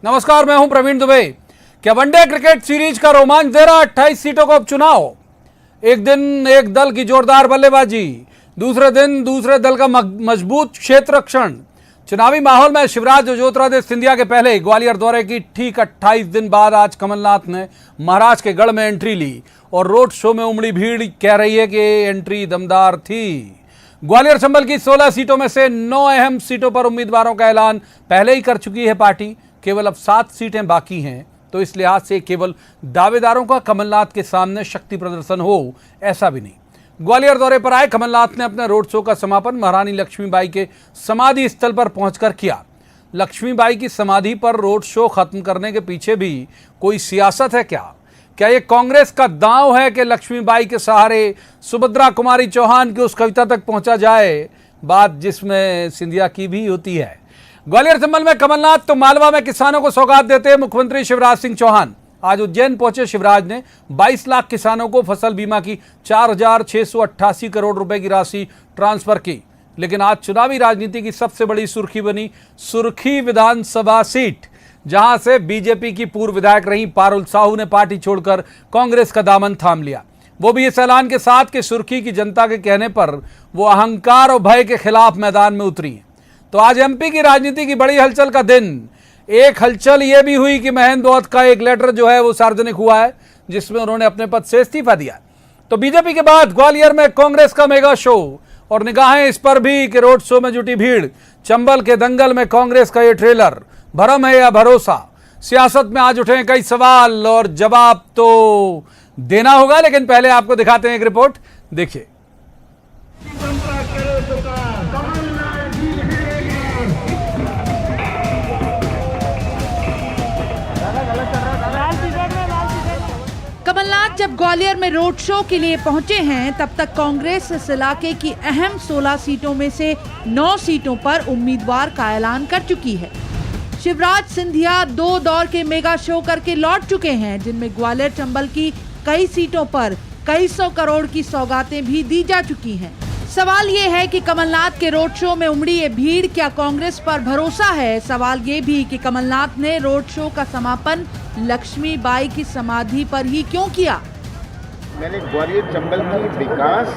नमस्कार, मैं हूं प्रवीण दुबे। क्या वनडे क्रिकेट सीरीज का रोमांच दे रहा 28 सीटों का उपचुनाव। एक दिन एक दल की जोरदार बल्लेबाजी, दूसरे दिन दूसरे दल का मजबूत क्षेत्र रक्षण। चुनावी माहौल में शिवराज ज्योतिरादित्य सिंधिया के पहले ग्वालियर दौरे की ठीक 28 दिन बाद आज कमलनाथ ने महाराज के गढ़ में एंट्री ली और रोड शो में उमड़ी भीड़ कह रही है कि एंट्री दमदार थी। ग्वालियर चंबल की 16 सीटों में से 9 अहम सीटों पर उम्मीदवारों का ऐलान पहले ही कर चुकी है पार्टी। केवल अब 7 सीटें बाकी हैं, तो इस लिहाज से केवल दावेदारों का कमलनाथ के सामने शक्ति प्रदर्शन हो, ऐसा भी नहीं। ग्वालियर दौरे पर आए कमलनाथ ने अपने रोड शो का समापन महारानी लक्ष्मीबाई के समाधि स्थल पर पहुंचकर किया। लक्ष्मीबाई की समाधि पर रोड शो खत्म करने के पीछे भी कोई सियासत है क्या? क्या ये कांग्रेस का दांव है कि लक्ष्मीबाई के सहारे सुभद्रा कुमारी चौहान की उस कविता तक पहुंचा जाए, बात जिसमें सिंधिया की भी होती है। ग्वालियर चंबल में कमलनाथ तो मालवा में किसानों को सौगात देते मुख्यमंत्री शिवराज सिंह चौहान। आज उज्जैन पहुंचे शिवराज ने 22 लाख किसानों को फसल बीमा की 4,688 करोड़ रुपए की राशि ट्रांसफर की। लेकिन आज चुनावी राजनीति की सबसे बड़ी सुर्खी बनी सुर्खी विधानसभा सीट, जहां से बीजेपी की पूर्व विधायक रही पारुल साहू ने पार्टी छोड़कर कांग्रेस का दामन थाम लिया। वो भी इस ऐलान के साथ कि सुर्खी की जनता के कहने पर वो अहंकार और भय के खिलाफ मैदान में उतरी है। तो आज एमपी की राजनीति की बड़ी हलचल का दिन। एक हलचल ये भी हुई कि महेंद्र गौत का एक लेटर जो है वो सार्वजनिक हुआ है, जिसमें उन्होंने अपने पद से इस्तीफा दिया। तो बीजेपी के बाद ग्वालियर में कांग्रेस का मेगा शो, और निगाहें इस पर भी कि रोड शो में जुटी भीड़। चंबल के दंगल में कांग्रेस का ये ट्रेलर, भरम है या भरोसा। सियासत में आज उठे कई सवाल और जवाब तो देना होगा, लेकिन पहले आपको दिखाते हैं एक रिपोर्ट, देखिए। कमलनाथ जब ग्वालियर में रोड शो के लिए पहुंचे हैं, तब तक कांग्रेस इस इलाके की अहम 16 सीटों में से 9 सीटों पर उम्मीदवार का ऐलान कर चुकी है। शिवराज सिंधिया 2 दौर के मेगा शो करके लौट चुके हैं, जिनमें ग्वालियर चंबल की कई सीटों पर कई 100 करोड़ की सौगातें भी दी जा चुकी हैं। सवाल ये है कि कमलनाथ के रोड शो में उमड़ी ये भीड़, क्या कांग्रेस पर भरोसा है? सवाल ये भी कि कमलनाथ ने रोड शो का समापन लक्ष्मीबाई की समाधि पर ही क्यों किया? मैंने ग्वालियर चंबल की विकास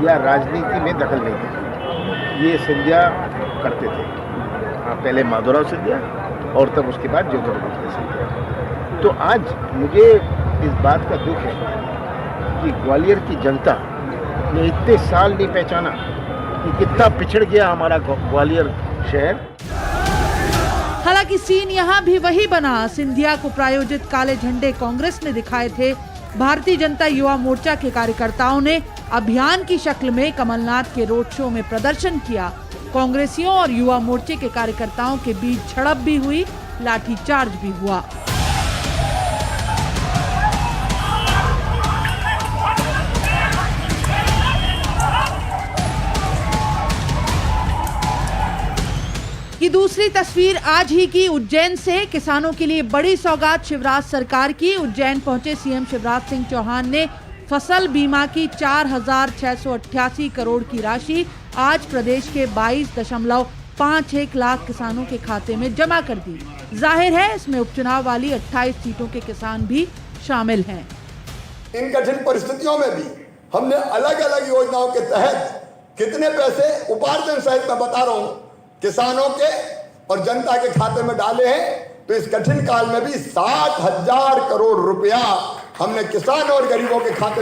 या राजनीति में दखल नहीं दी। ये सिंधिया करते थे, पहले माधवराव सिंधिया और तब उसके बाद ज्योतिरादित्य सिंधिया। तो आज मुझे इस बात का दुख है कि ग्वालियर की जनता ने इतने साल नहीं पहचाना कि कितना पिछड़ गया हमारा ग्वालियर शहर। हालांकि सीन यहाँ भी वही बना। सिंधिया को प्रायोजित काले झंडे कांग्रेस ने दिखाए थे। भारतीय जनता युवा मोर्चा के कार्यकर्ताओं ने अभियान की शक्ल में कमलनाथ के रोड शो में प्रदर्शन किया। कांग्रेसियों और युवा मोर्चे के कार्यकर्ताओं के बीच झड़प भी हुई, लाठीचार्ज भी हुआ। ये दूसरी तस्वीर आज ही की उज्जैन से। किसानों के लिए बड़ी सौगात शिवराज सरकार की। उज्जैन पहुंचे सीएम शिवराज सिंह चौहान ने फसल बीमा की 4,688 करोड़ की राशि आज प्रदेश के 22.51 लाख किसानों के खाते में जमा कर दी। जाहिर है इसमें उपचुनाव वाली 28 सीटों के किसान भी शामिल हैं। इन कठिन परिस्थितियों में भी हमने अलग अलग योजनाओं के तहत कितने पैसे उपार्जन सहित मैं बता रहा हूँ किसानों के और जनता के खाते में डाले हैं। तो इस कठिन काल में भी 60,000 करोड़ रुपया हमने किसानों और गरीबों के खाते में